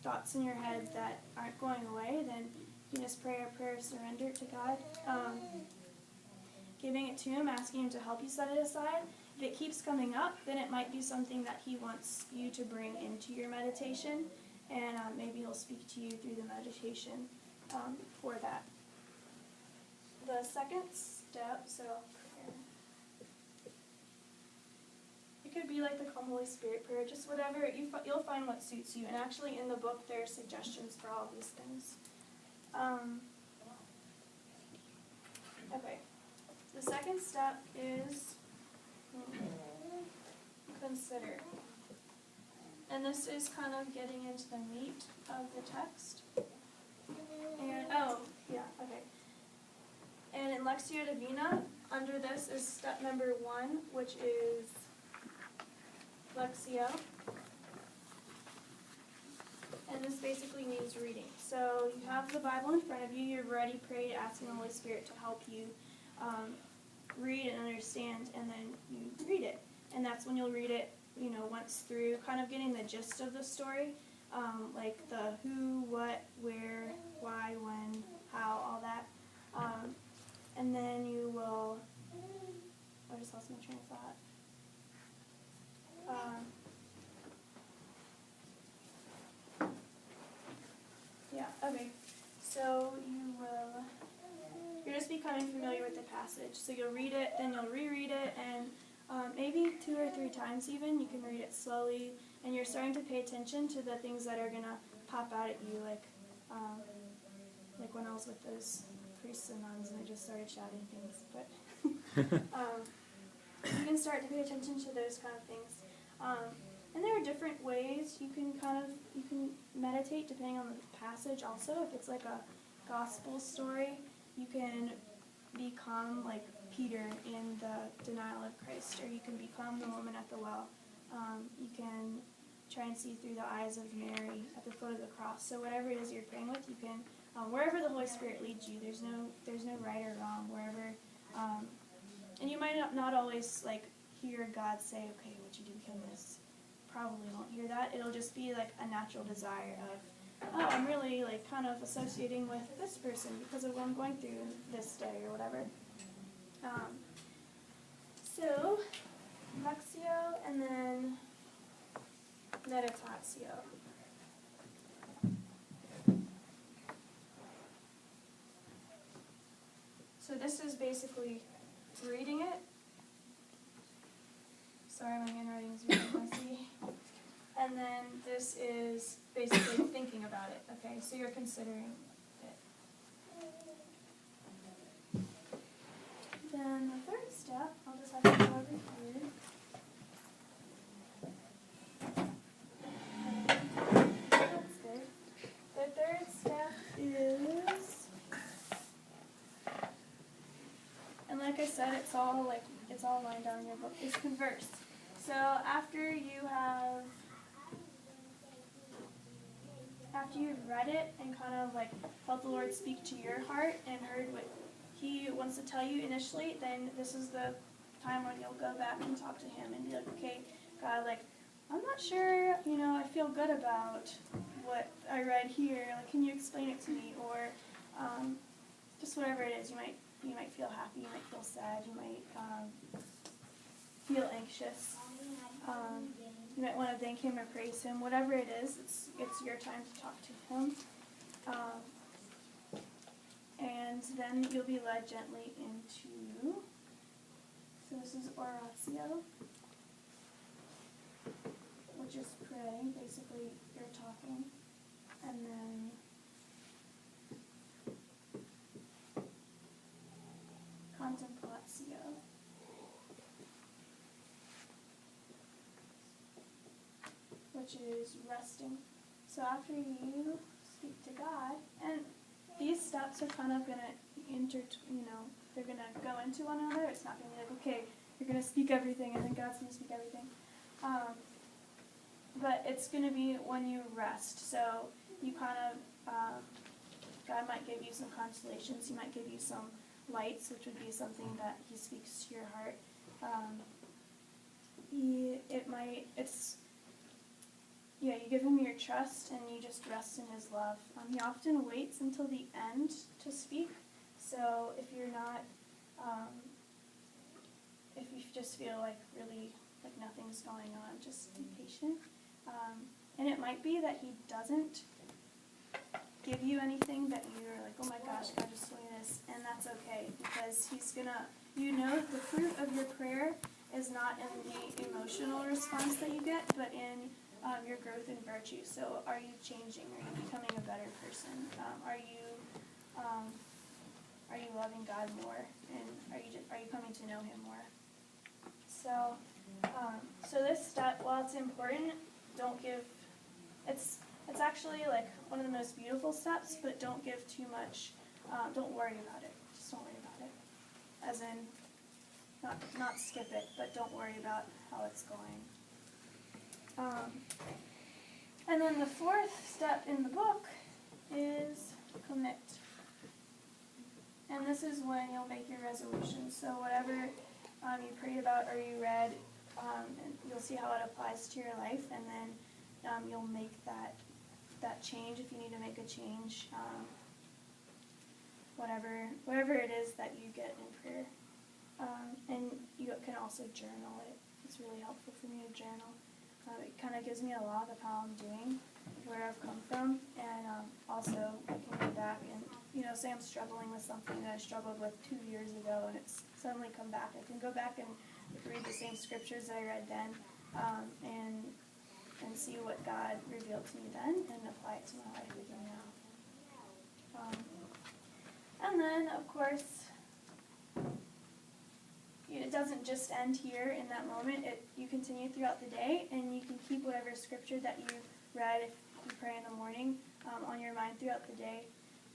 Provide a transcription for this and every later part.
thoughts in your head that aren't going away, then you can just pray a prayer of surrender to God, giving it to Him, asking Him to help you set it aside. If it keeps coming up, then it might be something that He wants you to bring into your meditation, and maybe He'll speak to you through the meditation for that. The second step, so prayer. It could be like the Come Holy Spirit prayer, just whatever, you'll find what suits you. And actually in the book there are suggestions for all these things. Okay. The second step is consider. And this is kind of getting into the meat of the text. And, And in Lectio Divina, under this is step number 1, which is Lectio. And this basically means reading. So you have the Bible in front of you, you've already prayed, asking the Holy Spirit to help you read and understand, and then you read it. And that's when you'll read it, once through, kind of getting the gist of the story, like the who, what, where, why, when, how, all that. And then you will, I just lost my train of thought. Okay. So you're just becoming familiar with the passage. So you'll read it, then you'll reread it, and maybe 2 or 3 times even. You can read it slowly, and you're starting to pay attention to the things that are going to pop out at you, like when I was with those priests and nuns and they just started shouting things. But you can start to pay attention to those kind of things. And there are different ways you can meditate depending on the passage also. If it's like a gospel story, you can become like Peter in the denial of Christ, or you can become the woman at the well. You can try and see through the eyes of Mary at the foot of the cross. So whatever it is you're praying with, you can, wherever the Holy Spirit leads you, there's no right or wrong, wherever, and you might not always like hear God say, okay, what you do become this. Probably won't hear that. It'll just be like a natural desire of, oh, I'm really like kind of associating with this person because of what I'm going through this day or whatever. So, Lectio and then Meditatio. So this is basically reading it. Sorry, my handwriting is really messy. And then this is basically thinking about it. Okay, so you're considering it. Then the third step, I'll just have to go over here. That's good. The third step is, and like I said, it's all lined down in your book, is converse. So after you've read it and kind of like felt the Lord speak to your heart and heard what He wants to tell you initially, then this is the time when you'll go back and talk to Him and be like, okay, God, like, I'm not sure, I feel good about what I read here. Like, can you explain it to me? Or just whatever it is. You might feel happy. You might feel sad. You might feel anxious. You might want to thank Him or praise Him. Whatever it is, it's your time to talk to Him. And then you'll be led gently into, so this is oratio, which is praying. Basically, you're talking. And then contemplatio, which is resting. So after you speak to God, and these steps are kind of going to they're going to go into one another. It's not going to be like, okay, you're going to speak everything and then God's going to speak everything. But it's going to be when you rest. So you kind of, God might give you some consolations. He might give you some lights, which would be something that He speaks to your heart. you give him your trust and you just rest in his love. He often waits until the end to speak. So if you're not, if you just feel like really like nothing's going on, just be patient. And it might be that he doesn't give you anything that you're like, oh my gosh, God just told me this, and that's okay, because he's gonna, the fruit of your prayer is not in the emotional response that you get, but in your growth in virtue. So are you changing? Are you becoming a better person? Are you loving God more? And are you coming to know him more? So, so this step, while it's important, it's actually like one of the most beautiful steps, but don't give too much, don't worry about it. Just don't worry about it. As in, not skip it, but don't worry about how it's going. And then the fourth step in the book is commit. And this is when you'll make your resolutions. So whatever you prayed about or you read, and you'll see how it applies to your life, and then you'll make that change if you need to make a change. Whatever it is that you get in prayer. And you can also journal it. It's really helpful for me to journal. It kind of gives me a log of how I'm doing, where I've come from, and also I can go back and, say I'm struggling with something that I struggled with 2 years ago, and it's suddenly come back. I can go back and read the same scriptures that I read then, and see what God revealed to me then, and apply it to my life again now. And then, of course, it doesn't just end here in that moment. You continue throughout the day, and you can keep whatever scripture that you read if you pray in the morning on your mind throughout the day.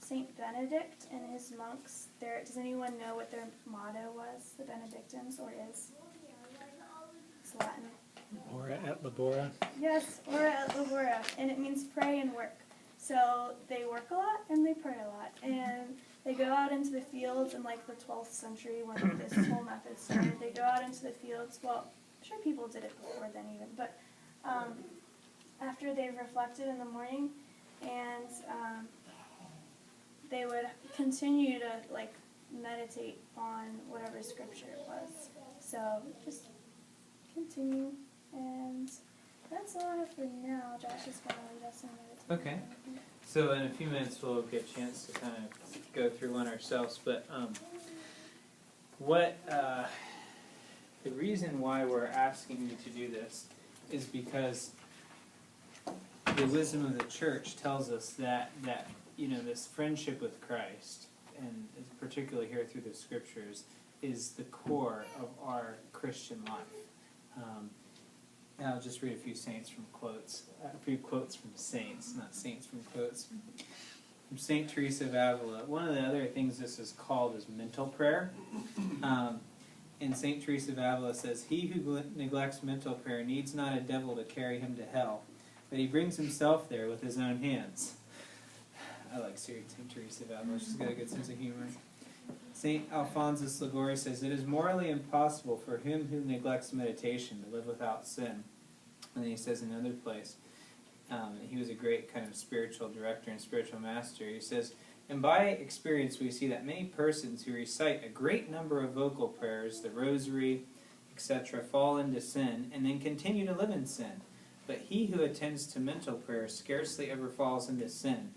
Saint Benedict and his monks, does anyone know what their motto was, the Benedictines, or is? It's Latin. Ora et labora. Yes, ora et labora, and it means pray and work. So they work a lot and they pray a lot, and they go out into the fields in like the 12th century when this whole method started. They go out into the fields. Well, I'm sure people did it before then even, but after they've reflected in the morning, and they would continue to like meditate on whatever scripture it was. So just continue, and that's all I have for now. Josh is going to lead us in meditation. Okay. So in a few minutes we'll get a chance to kind of go through one ourselves, but the reason why we're asking you to do this is because the wisdom of the church tells us that this friendship with Christ, and particularly here through the scriptures, is the core of our Christian life. And I'll just read a few quotes from saints, not saints from quotes. From St. Teresa of Avila. One of the other things this is called is mental prayer. And St. Teresa of Avila says, "He who neglects mental prayer needs not a devil to carry him to hell, but he brings himself there with his own hands." I like St. Teresa of Avila. She's got a good sense of humor. St. Alphonsus Liguori says, "It is morally impossible for him who neglects meditation to live without sin." And then he says in another place, he was a great kind of spiritual director and spiritual master. He says, "And by experience we see that many persons who recite a great number of vocal prayers, the rosary, etc., fall into sin and then continue to live in sin. But he who attends to mental prayer scarcely ever falls into sin.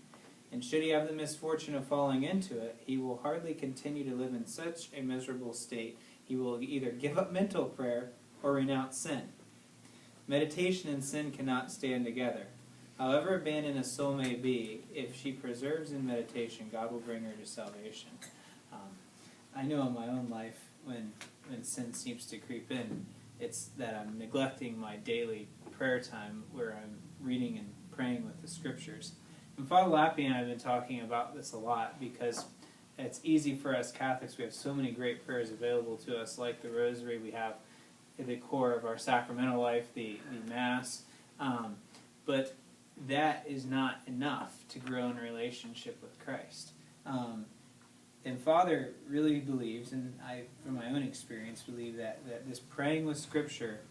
And should he have the misfortune of falling into it, he will hardly continue to live in such a miserable state. He will either give up mental prayer or renounce sin. Meditation and sin cannot stand together. However abandoned a soul may be, if she preserves in meditation, God will bring her to salvation." I know in my own life, when sin seems to creep in, it's that I'm neglecting my daily prayer time where I'm reading and praying with the scriptures. And Father Lappy and I have been talking about this a lot because it's easy for us Catholics. We have so many great prayers available to us, like the Rosary. We have the core of our sacramental life, the Mass. But that is not enough to grow in a relationship with Christ. And Father really believes, and I, from my own experience, believe that this praying with Scripture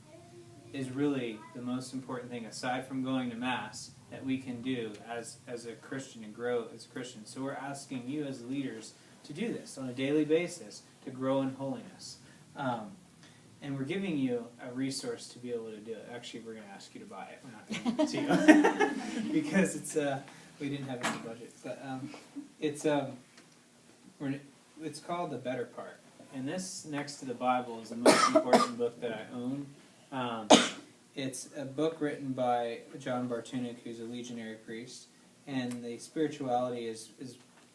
is really the most important thing, aside from going to Mass, that we can do as a Christian and grow as a Christian. So we're asking you as leaders to do this on a daily basis, to grow in holiness. And we're giving you a resource to be able to do it. Actually, we're going to ask you to buy it. We're not going to give it to you. Because we didn't have any budget. But it's called The Better Part. And this, next to the Bible, is the most important book that I own. It's a book written by John Bartunek, who's a legionary priest. And the spirituality is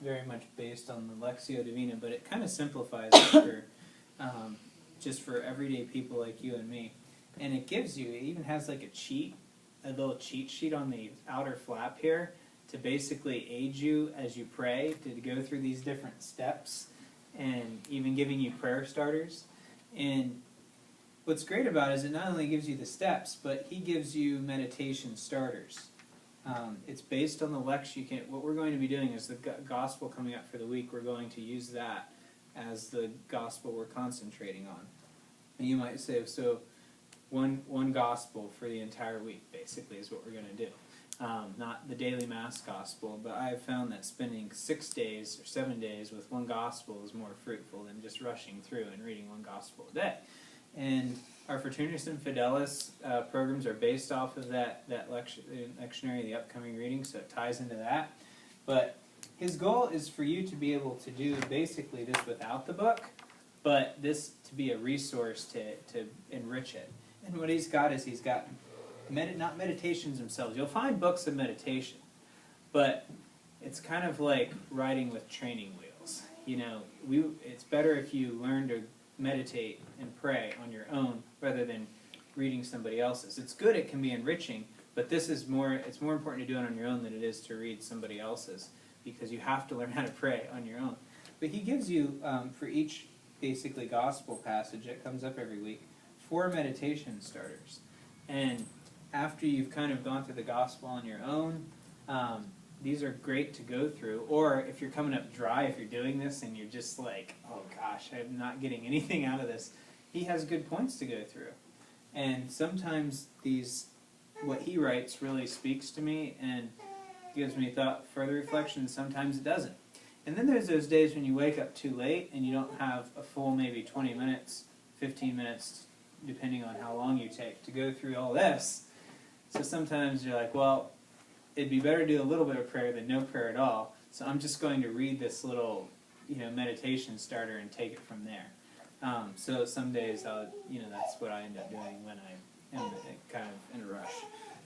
very much based on the Lectio Divina, but it kind of simplifies it for just for everyday people like you and me. And it even has like a little cheat sheet on the outer flap here to basically aid you as you pray, to go through these different steps, and even giving you prayer starters. And what's great about it is it not only gives you the steps, but he gives you meditation starters. It's based on the lecture. What we're going to be doing is the gospel coming up for the week. We're going to use that as the gospel we're concentrating on. And you might say, so one gospel for the entire week, basically, is what we're going to do. Not the daily Mass gospel, but I've found that spending 6 days or 7 days with one gospel is more fruitful than just rushing through and reading one gospel a day. And our Fraternitas and Fidelis programs are based off of that lectionary, the upcoming reading, so it ties into that. But his goal is for you to be able to do basically this without the book, but this to be a resource to enrich it. And what he's got is he's got not meditations themselves. You'll find books of meditation, but it's kind of like riding with training wheels. It's better if you learn to meditate and pray on your own rather than reading somebody else's. It's good, it can be enriching, but it's more important to do it on your own than it is to read somebody else's, because you have to learn how to pray on your own. But he gives you, for each basically gospel passage that comes up every week, 4 meditation starters. And after you've kind of gone through the gospel on your own, these are great to go through. Or if you're coming up dry, if you're doing this and you're just like, oh gosh, I'm not getting anything out of this, he has good points to go through. And sometimes what he writes really speaks to me and gives me further reflection. Sometimes it doesn't. And then there's those days when you wake up too late and you don't have a full maybe 20 minutes, 15 minutes, depending on how long you take to go through all this. So sometimes you're like, well, it'd be better to do a little bit of prayer than no prayer at all. So I'm just going to read this little, meditation starter and take it from there. So some days that's what I end up doing when I am kind of in a rush.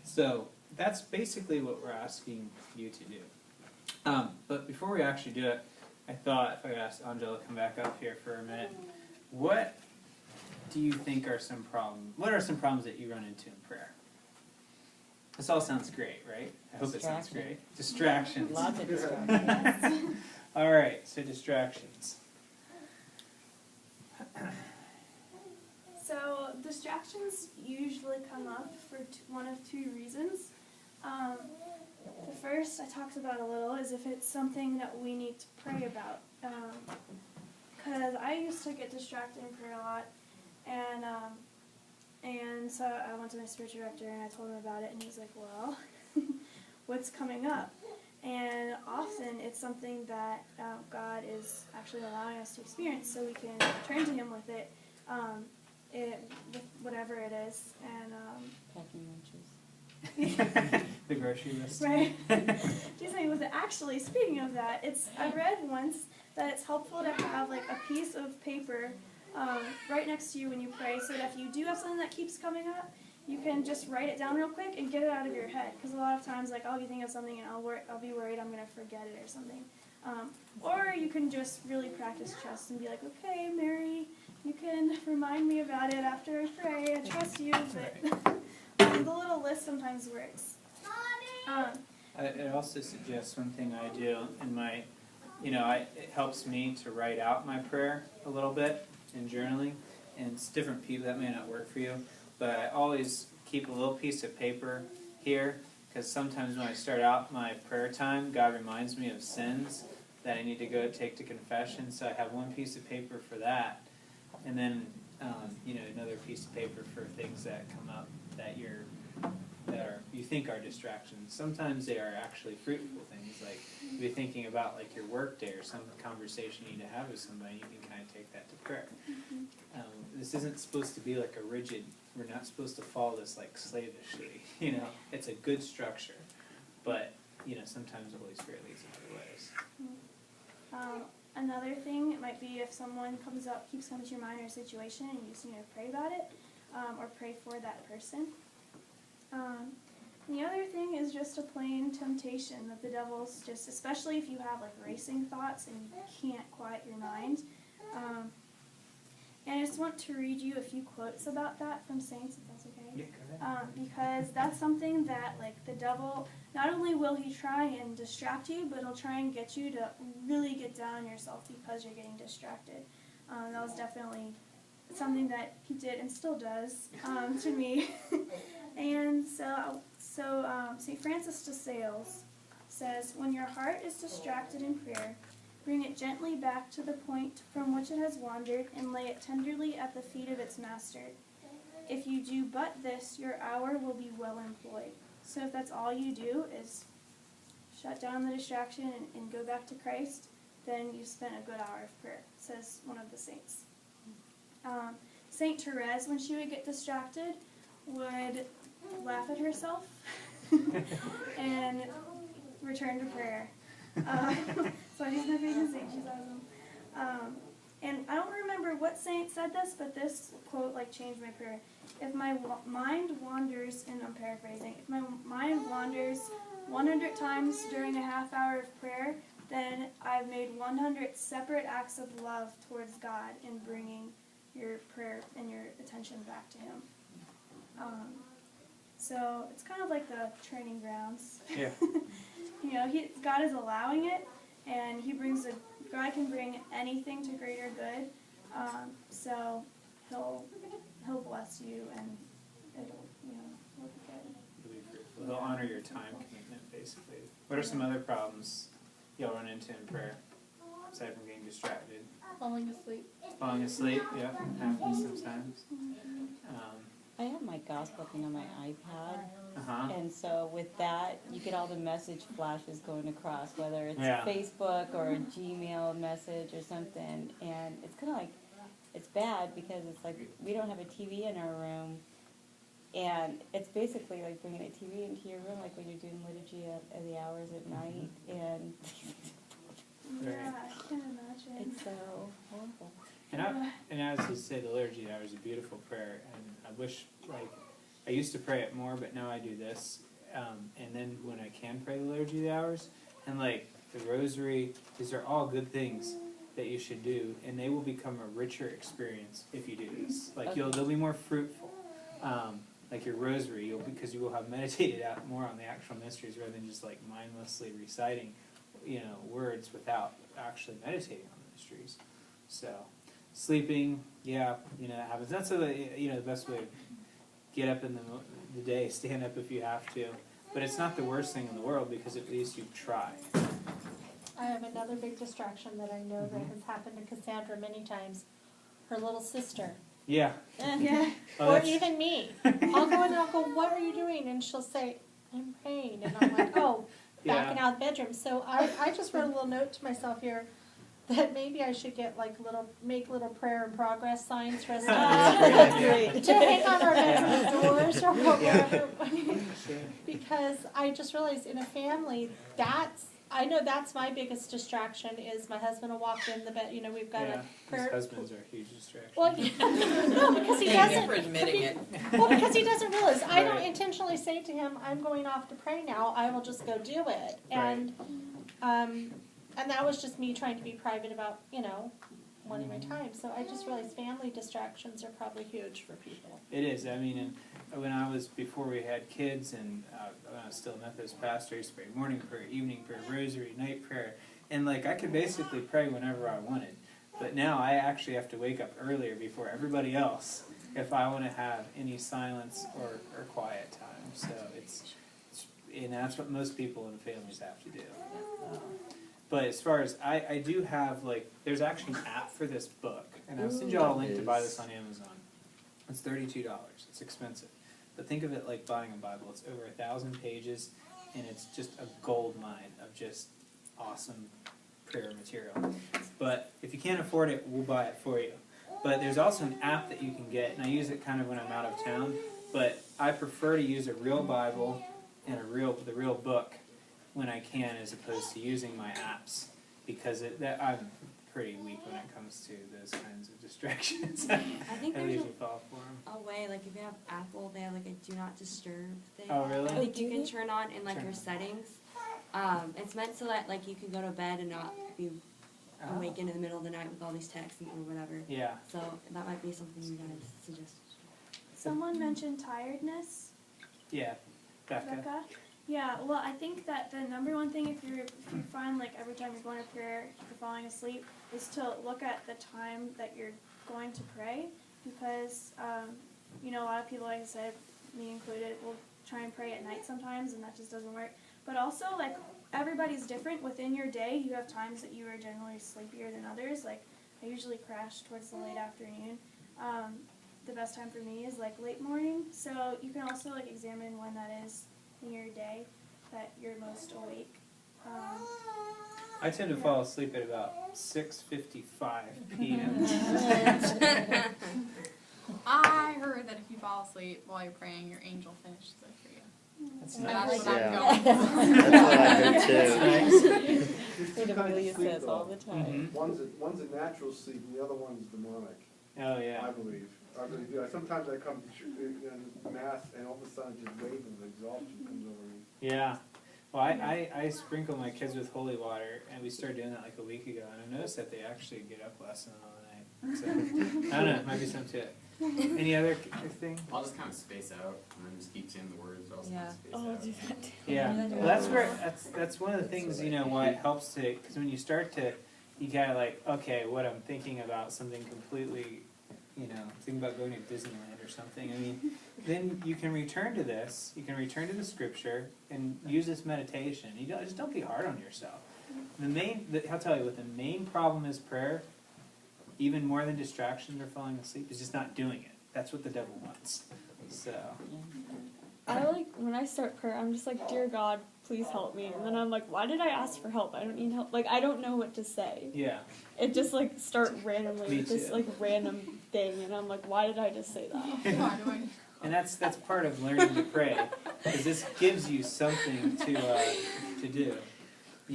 So that's basically what we're asking you to do. But before we actually do it, I thought if I could ask Angela to come back up here for a minute, what do you think are some problems? What are some problems that you run into in prayer? This all sounds great, right? I hope it sounds great. Distractions. Lots of distractions. All right, so distractions. So distractions usually come up for one of 2 reasons. The first I talked about a little is if it's something that we need to pray about. Because I used to get distracted in prayer a lot, and so I went to my spiritual director and I told him about it, and he's like, well, what's coming up? And often it's something that God is actually allowing us to experience, so we can turn to him with it, with whatever it is. And Packing lunches. The grocery list. right. Just like with it. Actually, speaking of that, I read once that it's helpful to have like a piece of paper right next to you when you pray, so that if you do have something that keeps coming up, you can just write it down real quick and get it out of your head. Because a lot of times, I'll be thinking of something and I'll be worried I'm going to forget it or something. Or you can just really practice trust and be like, okay, Mary, you can remind me about it after I pray. I trust you. But the little list sometimes works. I also suggest one thing I do in my, it helps me to write out my prayer a little bit in journaling, and it's different people, that may not work for you, but I always keep a little piece of paper here, because sometimes when I start out my prayer time, God reminds me of sins that I need to go take to confession, so I have one piece of paper for that, and then, another piece of paper for things that come up that you think are distractions. Sometimes they are actually fruitful things, like you're thinking about like your work day or some conversation you need to have with somebody. You can kind of take that to prayer. This isn't supposed to be like a rigid. We're not supposed to follow this like slavishly. You know, it's a good structure, but you know sometimes the Holy Spirit leads in other ways. Another thing, it might be if someone keeps coming to your mind or a situation, and you just need to pray about it, or pray for that person. The other thing is just a plain temptation that the devil's just, especially if you have like racing thoughts and you can't quiet your mind. And I just want to read you a few quotes about that from saints, if that's okay. Yeah, go ahead. Because that's something that like the devil, not only will he try and distract you, but he'll try and get you to really get down on yourself because you're getting distracted. That was definitely something that he did and still does to me. And so St. Francis de Sales says, when your heart is distracted in prayer, bring it gently back to the point from which it has wandered and lay it tenderly at the feet of its master. If you do but this, your hour will be well employed. So if that's all you do is shut down the distraction and go back to Christ, then you've spent a good hour of prayer, says one of the saints. Saint Therese, when she would get distracted, would laugh at herself and return to prayer. So she's my favorite saint. She's awesome. And I don't remember what saint said this, but this quote like changed my prayer. If my mind wanders, and I'm paraphrasing, if my mind wanders 100 times during a half hour of prayer, then I've made 100 separate acts of love towards God in bringing your prayer and your attention back to Him. So it's kind of like the training grounds. Yeah. You know, God is allowing it, and God can bring anything to greater good. So He'll bless you, and it'll be good. He'll honor your time commitment, basically. What are some other problems y'all run into in prayer, aside from getting distracted? Falling asleep. Falling asleep, yeah, happens sometimes. I have my gospel thing on my iPad, Uh-huh. and so with that, you get all the message flashes going across, whether it's Yeah. Facebook or a Gmail message or something, and it's kind of like, it's bad because it's like we don't have a TV in our room, and it's basically like bringing a TV into your room, like when you're doing liturgy at the hours at night, and Yeah, I can imagine. it's so horrible. And as you say, the liturgy hour is a beautiful prayer, and I wish, like, I used to pray it more, but now I do this, and then when I can pray the liturgy hours, and like the rosary, these are all good things that you should do, and they will become a richer experience if you do this. Like they'll be more fruitful. Like your rosary, because you will have meditated out more on the actual mysteries rather than just like mindlessly reciting, words without actually meditating on the mysteries. So, sleeping, yeah, that happens. That's the best way to get up in the day. Stand up if you have to, but it's not the worst thing in the world because at least you've tried. I have another big distraction that I know that has happened to Cassandra many times. Her little sister. Yeah. Yeah. Oh, Or that's- even me. I'll go in and I'll go, what are you doing? And she'll say, I'm praying. And I'm like, oh, backing out of the bedroom. So I just wrote a little note to myself here that maybe I should get make little prayer in progress signs for us to hang on our bedroom doors or whatever. Because I just realized in a family, I know that's my biggest distraction is my husband will walk in the bed, we've got a prayer. Husbands are a huge distraction. Well, no, because he Thank you doesn't. for admitting it. Well, because he doesn't realize. I don't Right. intentionally say to him, "I'm going off to pray now." I will just go do it, and that was just me trying to be private about wanting my time. So I just realized family distractions are probably huge for people. It is. I mean, and before we had kids, and when I was still a Methodist pastor, I used to pray morning prayer, evening prayer, rosary, night prayer, and I could basically pray whenever I wanted. But now I actually have to wake up earlier before everybody else if I want to have any silence or quiet time. So and that's what most people in families have to do. But as far as I do have there's actually an app for this book, and I'll send you all a link to buy this on Amazon. It's $32. It's expensive, but think of it like buying a Bible. It's over 1,000 pages, and it's just a gold mine of just awesome prayer material. But if you can't afford it, we'll buy it for you. But there's also an app that you can get, and I use it kind of when I'm out of town, but I prefer to use a real Bible and the real book when I can, as opposed to using my apps, because I'm pretty weak when it comes to those kinds of distractions. I think I there's usually fall for them. a way, like if you have Apple, they have like a do not disturb thing. Oh, really? I think do you can they? turn on in like Turn your on. settings. It's meant so that like you can go to bed and not be Oh. awakened in the middle of the night with all these texts or whatever. Yeah. So that might be something you guys suggest. Someone mentioned tiredness. Yeah. Becca. Becca? Yeah, well, I think that the number one thing if you find like every time you're going to prayer, you're falling asleep, is to look at the time that you're going to pray, because a lot of people, like I said, me included, will try and pray at night sometimes, and that just doesn't work. But also, like, everybody's different within your day. You have times that you are generally sleepier than others. Like, I usually crash towards the late afternoon. The best time for me is like late morning. So you can also like examine when that is in your day that you're most awake. I tend to fall asleep at about 6:55 p.m. I heard that if you fall asleep while you're praying, your angel finishes it for you. That's So nice. that's what Yeah. I'm going for. That's what I heard That's too. nice. Two kinds Amelia of sleep, says all though. the time. Mhm. One's a natural sleep, and the other one's demonic, Oh, yeah. I believe. Yeah, sometimes I come to mass, and all of a sudden, just wave of exhaustion comes over me. Yeah. Well, I sprinkle my kids with holy water, and we started doing that like a week ago, and I noticed that they actually get up less in the middle of the night. So, I don't know, it might be something to it. Any other thing? I'll just kind of space out and then just keep saying the words, but also Yeah. kind of space Oh, I'll out. do that too. Yeah. Well, that's one of the things, why it helps to, because when you start to, you gotta like, okay, what I'm thinking about something completely, thinking about going to Disneyland or something, I mean, then you can return to this, you can return to the scripture and use this meditation. Just don't be hard on yourself. I'll tell you what the main problem is prayer, even more than distractions or falling asleep, is just not doing it. That's what the devil wants. So, I when I start prayer, I'm just like, dear God, please help me. And then I'm like, why did I ask for help? I don't need help. Like, I don't know what to say. yeah. It just like start randomly Me with this too. like random thing, and I'm like, why did I just say that? Why do I? And that's part of learning to pray, because this gives you something to do.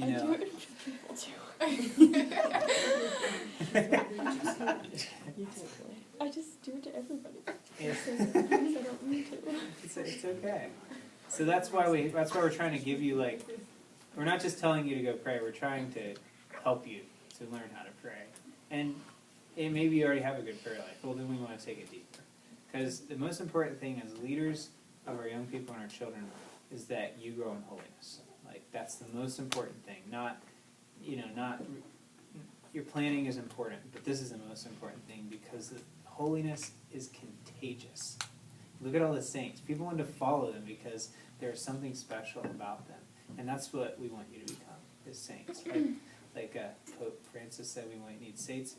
I do it with people too. I just do it to everybody. Yeah. Sometimes I don't mean to. It's okay. So that's why we're trying to give you we're not just telling you to go pray. We're trying to help you to learn how to pray. And maybe you already have a good prayer life. Well, then we want to take it deeper. Because the most important thing as leaders of our young people and our children is that you grow in holiness. That's the most important thing. Not your planning is important, but this is the most important thing, because holiness is contagious. Look at all the saints. People want to follow them because there's something special about them. And that's what we want you to become, is saints. Right? Like Pope Francis said, we need saints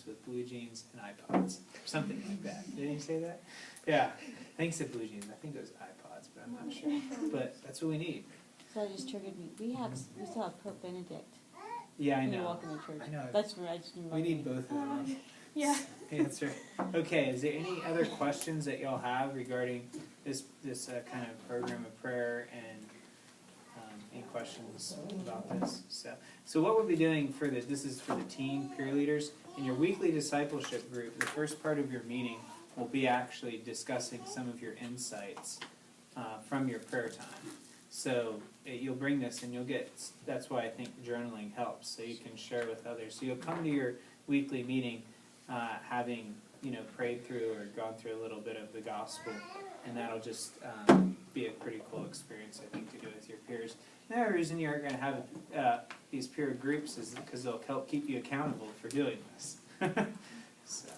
with blue jeans and iPods, or something like that. Didn't he say that? Yeah. I think he said blue jeans. I think it was iPods, but I'm not sure. But that's what we need. So that just triggered me. We still have Pope Benedict. Yeah, I When you know. walk in the church. I know. That's where I just knew. We need both of them. Yeah. Answer. Okay, is there any other questions that y'all have regarding this kind of program of prayer, and any questions about this? So what we'll be doing for this is for the teen peer leaders. In your weekly discipleship group, the first part of your meeting will be actually discussing some of your insights from your prayer time. So you'll bring this, and that's why I think journaling helps, so you can share with others. So you'll come to your weekly meeting having prayed through or gone through a little bit of the gospel, and that'll just be a pretty cool experience, I think, to do with your peers. And the reason you're going to have these peer groups is because they'll help keep you accountable for doing this. So,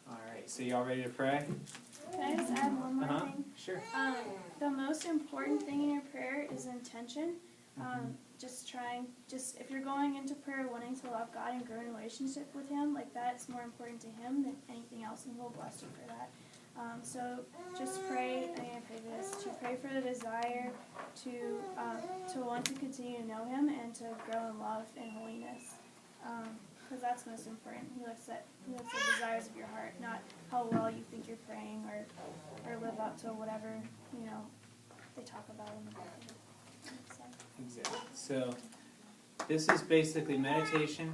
all right, so y'all ready to pray? Can I just add one more thing? Sure. The most important thing in your prayer is intention. If you're going into prayer wanting to love God and grow in a relationship with Him, that's more important to Him than anything else, and He'll bless you for that. So just pray, I'm going to pray for this, to pray for the desire to want to continue to know Him and to grow in love and holiness. Because that's most important. He looks at the desires of your heart, not how well you think you're praying or live up to whatever, they talk about in the Bible. Exactly. So this is basically meditation,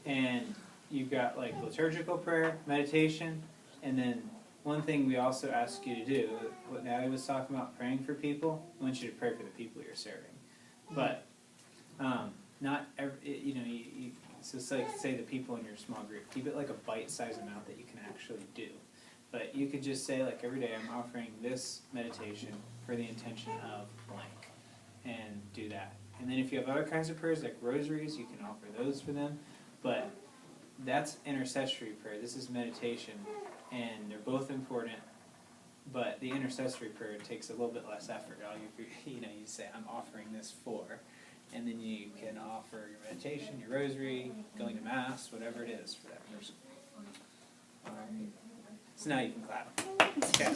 and you've got like liturgical prayer, meditation, and then one thing we also ask you to do, what Natalie was talking about, praying for people. I want you to pray for the people you're serving, but not every, so it's like, say the people in your small group, keep it like a bite-sized amount that you can actually do. But you could just say, like, every day I'm offering this meditation for the intention of blank, and do that. And then if you have other kinds of prayers, like rosaries, you can offer those for them. But that's intercessory prayer. This is meditation, and they're both important. But the intercessory prayer takes a little bit less effort. All you say, I'm offering this for, and then you can offer your meditation, your rosary, going to mass, whatever it is for that person. All right. So now you can clap. Okay.